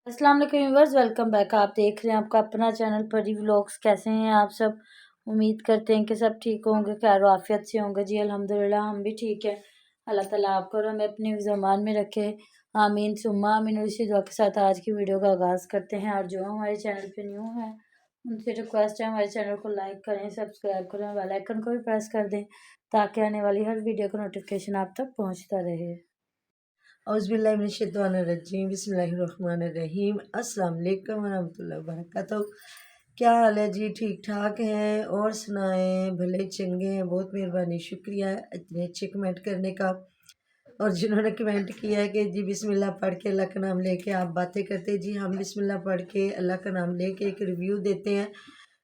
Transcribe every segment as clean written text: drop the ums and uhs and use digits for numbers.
अस्सलाम वालेकुम viewers, welcome back. आप देख रहे हैं आपका अपना चैनल परी व्लॉग्स। कैसे हैं आप सब? उम्मीद करते हैं कि सब ठीक होंगे, खैर आफियत से होंगे। जी अल्हम्दुलिल्लाह हम भी ठीक है। अल्लाह ताला आपको और हमें अपने ज़मान में रखे, आमीन सुम्मा आमीन। और इसी दुआ के साथ आज की वीडियो का आगाज़ करते हैं। और जो हमारे चैनल पे न्यू है उनसे रिक्वेस्ट है हमारे चैनल को लाइक करें, सब्सक्राइब करें, बेल आइकन को भी प्रेस कर दें ताकि आने वाली हर वीडियो का नोटिफिकेशन आप तक पहुँचता रहे। औज़ुबिल्लाहिमिनश्शैतानिर्रजीम बिस्मिल्लाहिर्रहमानिर्रहीम अस्सलाम वालेकुम वरहमतुल्लाहि वबरकातुहू। क्या हाल है जी? ठीक ठाक हैं? और सुनाएं, भले चंगे हैं? बहुत मेहरबानी, शुक्रिया इतने अच्छे कमेंट करने का। और जिन्होंने कमेंट किया है कि जी बिस्मिल्लाह पढ़ के अल्लाह का नाम लेके आप बातें करते, जी हम बिस्मिल्लाह पढ़ के अल्लाह का नाम लेके एक रिव्यू देते हैं,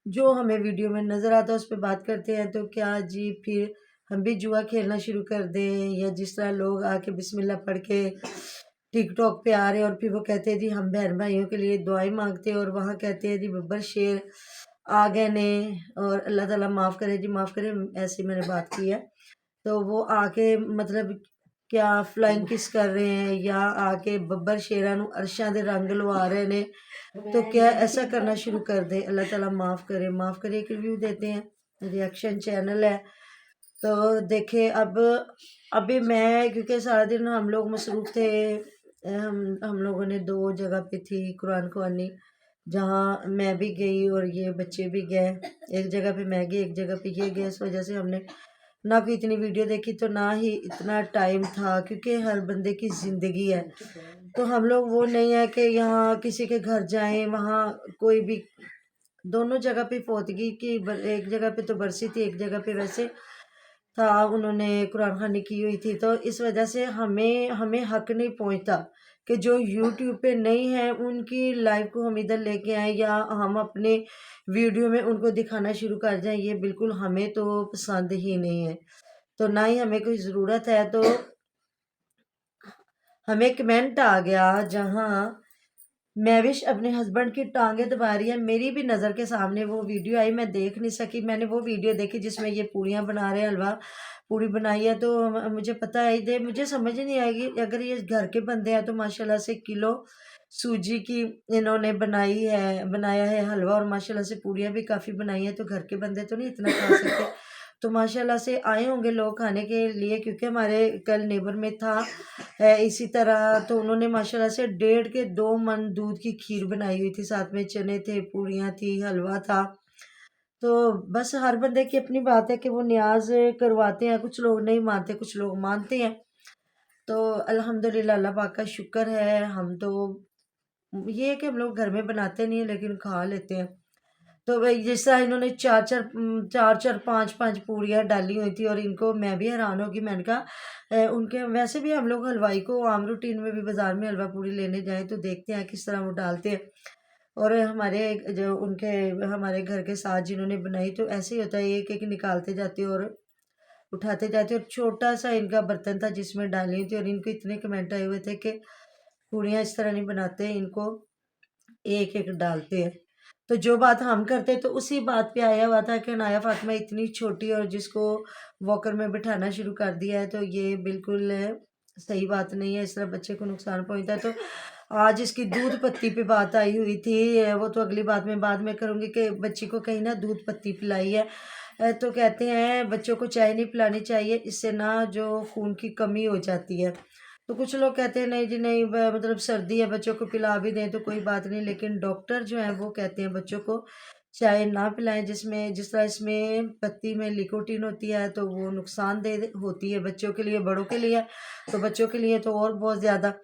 जो हमें वीडियो में नज़र आता है उस पर बात करते हैं। तो क्या जी फिर हम भी जुआ खेलना शुरू कर दें? या जिस तरह लोग आके बिस्मिल्लाह पढ़ के टिकटॉक पे आ रहे हैं और फिर वो कहते हैं जी हम बहन भाइयों के लिए दुआएं मांगते हैं, और वहाँ कहते हैं जी बब्बर शेर आ गए ने, और अल्लाह ताला माफ़ करे जी माफ़ करे, ऐसी मैंने बात की है। तो वो आके मतलब क्या फ्लाइंग किस कर रहे हैं, या आके बब्बर शेरा नू अरशां दे रंग लवा रहे ने। तो क्या ऐसा करना शुरू कर दे? अल्लाह ताला माफ़ करे माफ़ करे। एक रिव्यू देते हैं, रिएक्शन चैनल है। तो देखे अब अभी मैं, क्योंकि सारा दिन हम लोग मसरूफ़ थे, हम लोगों ने दो जगह पे थी कुरान खुआनी, जहाँ मैं भी गई और ये बच्चे भी गए। एक जगह पे मैं गई, एक जगह पे ये गए। इस वजह से हमने ना कोई इतनी वीडियो देखी, तो ना ही इतना टाइम था, क्योंकि हर बंदे की ज़िंदगी है। तो हम लोग वो नहीं है कि यहाँ किसी के घर जाएं, वहाँ कोई भी, दोनों जगह पे फौतगी की, एक जगह पे तो बरसी थी, एक जगह पे वैसे था उन्होंने कुरान खानी की हुई थी। तो इस वजह से हमें हमें हक नहीं पहुंचता कि जो यूट्यूब पे नहीं है उनकी लाइव को हम इधर लेके आए, या हम अपने वीडियो में उनको दिखाना शुरू कर जाएं। ये बिल्कुल हमें तो पसंद ही नहीं है, तो ना ही हमें कोई ज़रूरत है। तो हमें कमेंट आ गया जहाँ मैविश अपने हस्बैंड की टांगे दबा रही है, मेरी भी नज़र के सामने वो वीडियो आई, मैं देख नहीं सकी। मैंने वो वीडियो देखी जिसमें ये पूड़ियाँ बना रहे हैं, हलवा पूड़ी बनाई है। तो मुझे पता है इधर, मुझे समझ नहीं आएगी, अगर ये घर के बंदे हैं तो माशाल्लाह से किलो सूजी की इन्होंने बनाया है हलवा, और माशाल्लाह से पूड़ियाँ भी काफ़ी बनाई हैं। तो घर के बंदे तो नहीं इतना खा सकते, तो माशाल्लाह से आए होंगे लोग खाने के लिए, क्योंकि हमारे कल नेबर में था इसी तरह। तो उन्होंने माशाल्लाह से 1.5 के 2 मन दूध की खीर बनाई हुई थी, साथ में चने थे, पूड़ियाँ थी, हलवा था। तो बस हर बंदे की अपनी बात है कि वो न्याज करवाते हैं, कुछ लोग नहीं मानते, कुछ लोग मानते हैं। तो अल्हम्दुलिल्लाह अल्लाह पाक का शुक्र है। हम तो ये है कि हम लोग घर में बनाते नहीं है, लेकिन खा लेते हैं। तो वही जिस तरह इन्होंने चार चार पांच पांच पूड़ियाँ डाली हुई थी, और इनको मैं भी हैरान होगी। मैंने कहा उनके वैसे भी हम लोग हलवाई को आम रूटीन में भी बाजार में हलवा पूड़ी लेने जाएं तो देखते हैं किस तरह वो डालते हैं। और हमारे जो उनके हमारे घर के साथ जिन्होंने बनाई, तो ऐसे ही होता है, एक एक निकालते जाते और उठाते जाते। और छोटा सा इनका बर्तन था जिसमें डाली थी, और इनको इतने कमेंट आए हुए थे कि पूड़ियाँ इस तरह नहीं बनाते, इनको एक एक डालते हैं। तो जो बात हम करते तो उसी बात पे आया हुआ था कि अनाया फातिमा इतनी छोटी और जिसको वॉकर में बिठाना शुरू कर दिया है, तो ये बिल्कुल सही बात नहीं है, इस तरह बच्चे को नुकसान पहुंचता है। तो आज इसकी दूध पत्ती पे बात आई हुई थी, वो तो अगली बात में बाद में करूँगी, कि बच्ची को कहीं ना दूध पत्ती पिलाई है। तो कहते हैं बच्चों को चाय नहीं पिलानी चाहिए, इससे ना जो खून की कमी हो जाती है। तो कुछ लोग कहते हैं नहीं जी नहीं, मतलब सर्दी है बच्चों को पिला भी दें तो कोई बात नहीं, लेकिन डॉक्टर जो है वो कहते हैं बच्चों को चाय ना पिलाएं, जिसमें जिस तरह इसमें पत्ती में लिकोटीन होती है, तो वो नुकसानदेह होती है बच्चों के लिए, बड़ों के लिए, तो बच्चों के लिए तो और बहुत ज़्यादा।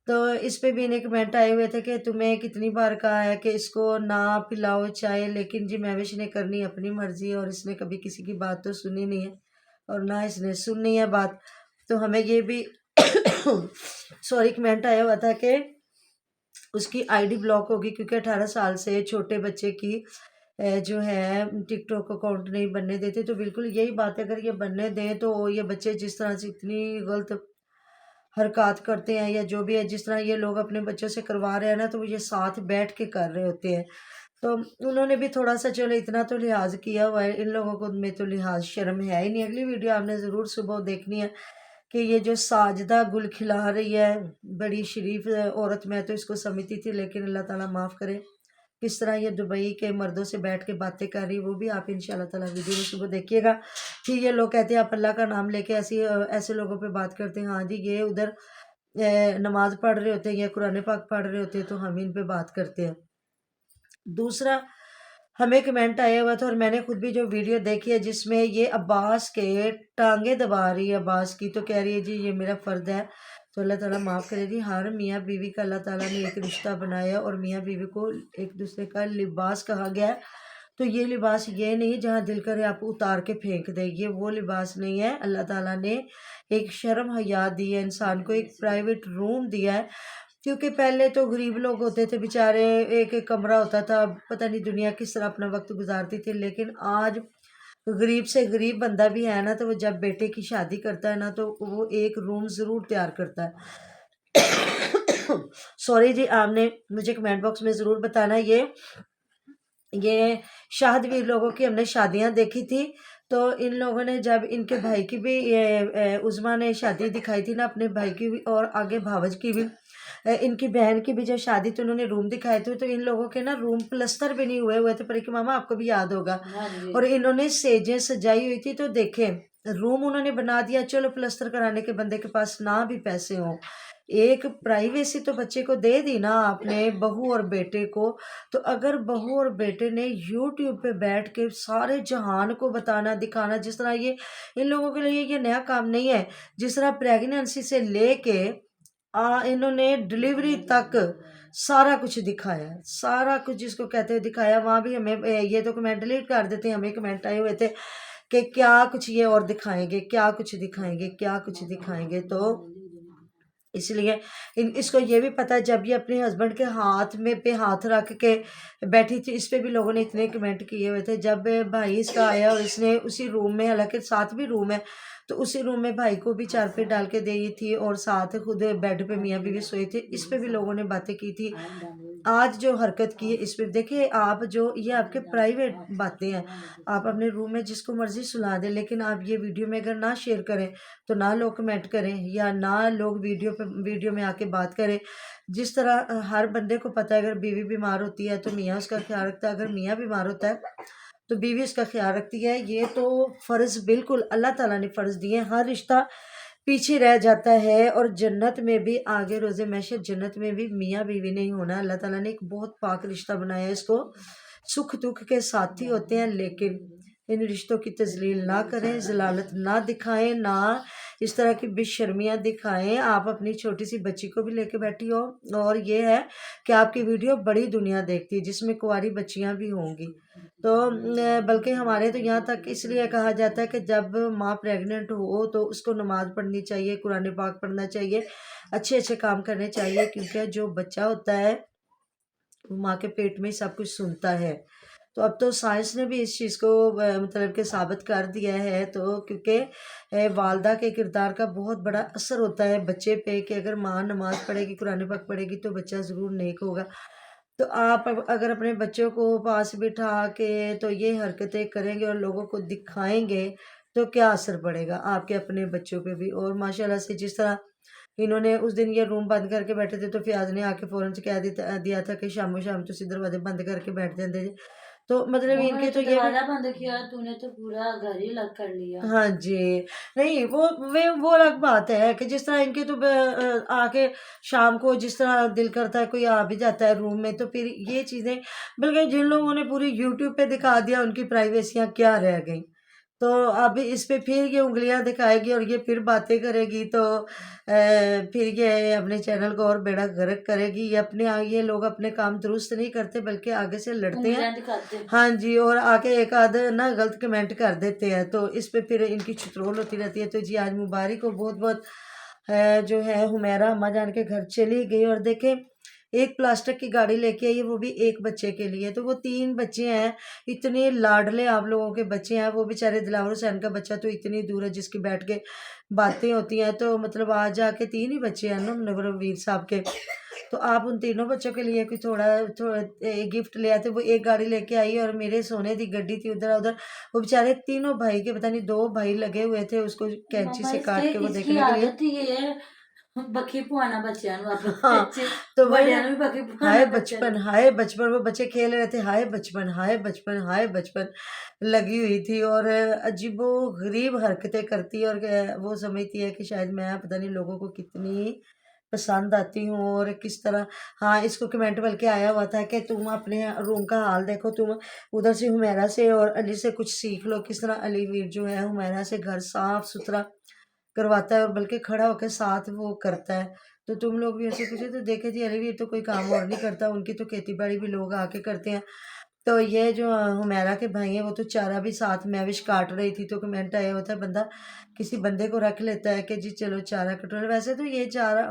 तो इस पे भी इन्हें कमेंट आए हुए थे कि तुम्हें कितनी बार कहा है कि इसको ना पिलाओ चाय, लेकिन जी महविश ने करनी अपनी मर्जी, और इसने कभी किसी की बात तो सुनी नहीं है, और ना इसने सुननी है बात। तो हमें ये भी सॉरी कमेंट आया हुआ था कि उसकी आईडी ब्लॉक होगी, क्योंकि 18 साल से छोटे बच्चे की जो है टिकटॉक अकाउंट नहीं बनने देते। तो बिल्कुल यही बात है, अगर ये बनने दें तो ये बच्चे जिस तरह से इतनी गलत हरकत करते हैं, या जो भी है, जिस तरह ये लोग अपने बच्चों से करवा रहे हैं ना, तो वो ये साथ बैठ के कर रहे होते हैं। तो उन्होंने भी थोड़ा सा चलो इतना तो लिहाज किया हुआ है, इन लोगों को में तो लिहाज शर्म है ही नहीं। अगली वीडियो आपने ज़रूर सुबह देखनी है कि ये जो साजदा गुल खिला रही है, बड़ी शरीफ औरत, मैं तो इसको समझती थी, लेकिन अल्लाह ताला माफ़ करे किस तरह ये दुबई के मर्दों से बैठ के बातें कर रही है, वो भी आप इंशाल्लाह ताला वीडियो में सुबह देखिएगा। कि ये लोग कहते हैं आप अल्लाह का नाम लेके ऐसे लोगों पे बात करते हैं। हाँ जी, ये उधर नमाज पढ़ रहे होते हैं या कुरान पाक पढ़ रहे होते हैं, तो हम इन पे बात करते हैं। दूसरा, हमें कमेंट आया हुआ था और मैंने खुद भी जो वीडियो देखी है जिसमें ये अब्बास के टांगे दबा रही है अब्बास की, तो कह रही है जी ये मेरा फ़र्ज है। तो अल्लाह ताला माफ़ करे जी। हर मियाँ बीवी का अल्लाह ताला ने एक रिश्ता बनाया और मियाँ बीवी को एक दूसरे का लिबास कहा गया है। तो ये लिबास ये नहीं जहाँ दिल करे आप उतार के फेंक दे, ये वो लिबास नहीं है। अल्लाह ताला ने एक शर्म हया दी है इंसान को, एक प्राइवेट रूम दिया है। क्योंकि पहले तो गरीब लोग होते थे बेचारे, एक एक कमरा होता था, पता नहीं दुनिया किस तरह अपना वक्त गुजारती थी। लेकिन आज गरीब से गरीब बंदा भी है ना, तो वो जब बेटे की शादी करता है ना, तो वो एक रूम ज़रूर तैयार करता है। सॉरी जी, आपने मुझे कमेंट बॉक्स में ज़रूर बताना। ये शाहदवीर लोगों की हमने शादियां देखी थी, तो इन लोगों ने जब इनके भाई की भी उज़मा ने शादी दिखाई थी ना अपने भाई की भी, और आगे भावज की भी, इनकी बहन की भी जब शादी, तो उन्होंने रूम दिखाए थे। तो इन लोगों के ना रूम प्लस्तर भी नहीं हुए हुए थे, पर कि मामा आपको भी याद होगा। और इन्होंने सेजें सजाई हुई थी, तो देखें रूम उन्होंने बना दिया। चलो प्लस्तर कराने के बंदे के पास ना भी पैसे हों, एक प्राइवेसी तो बच्चे को दे दी ना आपने, बहू और बेटे को। तो अगर बहू और बेटे ने यूट्यूब पे बैठ के सारे जहान को बताना दिखाना, जिस तरह ये इन लोगों के लिए ये नया काम नहीं है। जिस तरह प्रेगनेंसी से लेके इन्होंने डिलीवरी तक सारा कुछ दिखाया, सारा कुछ जिसको कहते हैं दिखाया। वहाँ भी हमें ये तो कमेंट डिलीट कर देते हैं, हमें कमेंट आए हुए थे कि क्या कुछ ये और दिखाएंगे, क्या कुछ दिखाएंगे, क्या कुछ दिखाएंगे। तो इसलिए इसको ये भी पता है, जब ये अपने हस्बैंड के हाथ में पे हाथ रख के बैठी थी, इस पे भी लोगों ने इतने कमेंट किए हुए थे। जब भाई इसका आया और इसने उसी रूम में, हालांकि साथ भी रूम है, तो उसी रूम में भाई को भी चारपाई डाल के दी थी और साथ खुद बेड पे मियाँ बीवी सोए थे। इस पे भी लोगों ने बातें की थी। आज जो हरकत की है इस पे देखिए आप, जो ये आपके प्राइवेट बातें हैं, आप अपने रूम में जिसको मर्जी सुला दें, लेकिन आप ये वीडियो में अगर ना शेयर करें तो ना लोग कमेंट करें या ना लोग वीडियो में आके बात करें। जिस तरह हर बंदे को पता है अगर बीवी बीमार होती है तो मियाँ उसका ख्याल रखता है, अगर मियाँ बीमार होता है तो बीवी उसका ख्याल रखती है। ये तो फ़र्ज़ बिल्कुल अल्लाह ताला ने फ़र्ज़ दिए हैं। हर रिश्ता पीछे रह जाता है और जन्नत में भी आगे रोज़े महशर जन्नत में भी मियाँ बीवी नहीं होना। अल्लाह ताला ने एक बहुत पाक रिश्ता बनाया है, इसको सुख दुख के साथी होते हैं, लेकिन इन रिश्तों की तजलील ना करें, जलालत ना दिखाएं, ना इस तरह की बेशर्मियाँ दिखाएं। आप अपनी छोटी सी बच्ची को भी लेके बैठी हो, और ये है कि आपकी वीडियो बड़ी दुनिया देखती है जिसमें कुंवारी बच्चियाँ भी होंगी। तो बल्कि हमारे तो यहाँ तक इसलिए कहा जाता है कि जब माँ प्रेग्नेंट हो तो उसको नमाज़ पढ़नी चाहिए, कुरान पाक पढ़ना चाहिए, अच्छे अच्छे काम करने चाहिए, क्योंकि जो बच्चा होता है वो माँ के पेट में ही सब कुछ सुनता है। तो अब तो साइंस ने भी इस चीज़ को मतलब कि साबित कर दिया है। तो क्योंकि वालदा के किरदार का बहुत बड़ा असर होता है बच्चे पे, कि अगर माँ नमाज़ पढ़ेगी, कुरान पाक पढ़ेगी, तो बच्चा ज़रूर नेक होगा। तो आप अगर अपने बच्चों को पास बिठा के तो ये हरकतें करेंगे और लोगों को दिखाएंगे, तो क्या असर पड़ेगा आपके अपने बच्चों पे भी। और माशाल्लाह से जिस तरह इन्होंने उस दिन ये रूम बंद करके बैठे थे, तो फियाज ने आके फ़ौरन से कह दिया था कि शामो शाम तुसी दरवाजे बंद करके बैठ जाते जे। तो मतलब इनके तो ये भी दरवाजा बंद किया, तूने तो पूरा घर ही लॉक कर लिया। हाँ जी। नहीं, वो अलग बात है कि जिस तरह इनके तो आके शाम को जिस तरह दिल करता है कोई आ भी जाता है रूम में, तो फिर ये चीज़ें, बल्कि जिन लोगों ने पूरी यूट्यूब पे दिखा दिया उनकी प्राइवेसियाँ क्या रह गई। तो अब इस पे फिर ये उंगलियां दिखाएगी और ये फिर बातें करेगी, तो फिर ये अपने चैनल को और बेड़ा गर्क करेगी। ये लोग अपने काम दुरुस्त नहीं करते बल्कि आगे से लड़ते हैं। हाँ जी, और आके एक आध ना गलत कमेंट कर देते हैं, तो इस पे फिर इनकी छित्रोल होती रहती है। तो जी आज मुबारक को बहुत बहुत जो है हुमैरा अम्मा जान के घर चली गई, और देखें एक प्लास्टिक की गाड़ी लेके आई है, वो भी एक बच्चे के लिए। तो वो 3 बच्चे हैं, इतने लाडले आप लोगों के बच्चे हैं। वो बेचारे दिलावर हुसैन का बच्चा तो इतनी दूर है जिसकी बैठ के बातें होती हैं, तो मतलब आज जाके 3 ही बच्चे हैं ना मुनव्वर वीर साहब के। तो आप उन तीनों बच्चों के लिए कोई थोड़ा थोड़ा गिफ्ट ले आते। वो एक गाड़ी लेके आई और मेरे सोने की गड्डी थी उधर उधर। वो बेचारे तीनों भाई के पता नहीं 2 भाई लगे हुए थे उसको कैंची मम्मा से इसके काट के वो इसकी देखने के लिए। आदत ही ये है बखी पुआना बच्चों अपने हाँ, बच्चे तो वही बड़िया ना, भी बखी हाय पुआना बच्चे बचपन, हाय बचपन, वो बच्चे खेल रहे थे, हाय बचपन, हाय बचपन, हाय बचपन लगी हुई थी। और अजीबो-गरीब हरकतें करती है। और वो समझती है कि शायद मैं पता नहीं लोगों को कितनी पसंद आती हूँ और किस तरह। हाँ, इसको कमेंट बल्कि आया हुआ था कि तुम अपने रूम का हाल देखो, तुम उधर से हुमैरा से और अली से कुछ सीख लो, किस तरह अली वीर जो है हुमैरा से घर साफ-सुथरा करवाता है और बल्कि खड़ा होकर साथ वो करता है। तो तुम लोग भी ऐसे पूछे तो देखे जी, अरे ये तो कोई काम और नहीं करता, उनकी तो खेती बाड़ी भी लोग आके करते हैं। तो ये जो हुमैरा के भाई हैं वो तो चारा भी साथ मैविश काट रही थी। तो कमेंट आया होता है बंदा किसी बंदे को रख लेता है कि जी चलो चारा कटो। वैसे तो ये चारा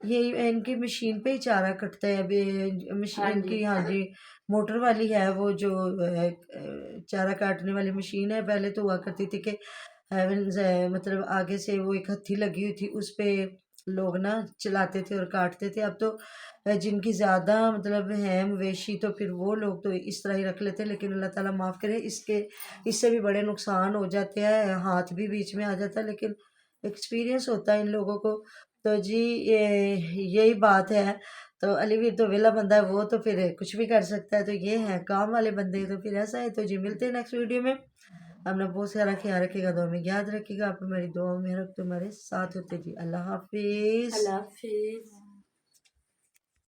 ये इनकी मशीन पे ही चारा कटता है अभी हाँ मशीन जी की। हाँ जी, मोटर वाली है वो जो चारा काटने वाली मशीन है। पहले तो हुआ करती थी कि हेवंस है मतलब आगे से वो एक हत्थी लगी हुई थी उस पे लोग ना चलाते थे और काटते थे। अब तो जिनकी ज़्यादा मतलब है मवेशी तो फिर वो लोग तो इस तरह ही रख लेते हैं। लेकिन अल्लाह ताला माफ़ करे, इससे भी बड़े नुकसान हो जाते हैं, हाथ भी बीच में आ जाता है। लेकिन एक्सपीरियंस होता है इन लोगों को। तो जी ये यही बात है। तो अलीवीर तो वेला बंदा है, वो तो फिर कुछ भी कर सकता है। तो ये है काम वाले बंदे, तो फिर ऐसा है। तो जी मिलते हैं नेक्स्ट वीडियो में। अपना बहुत सारा ख्याल रखिएगा, दुआ में याद रखिएगा। आप हमारी दुआ में रख तुम्हारे साथ होते जी। अल्लाह हाफिज़। अल्लाह हाफिज।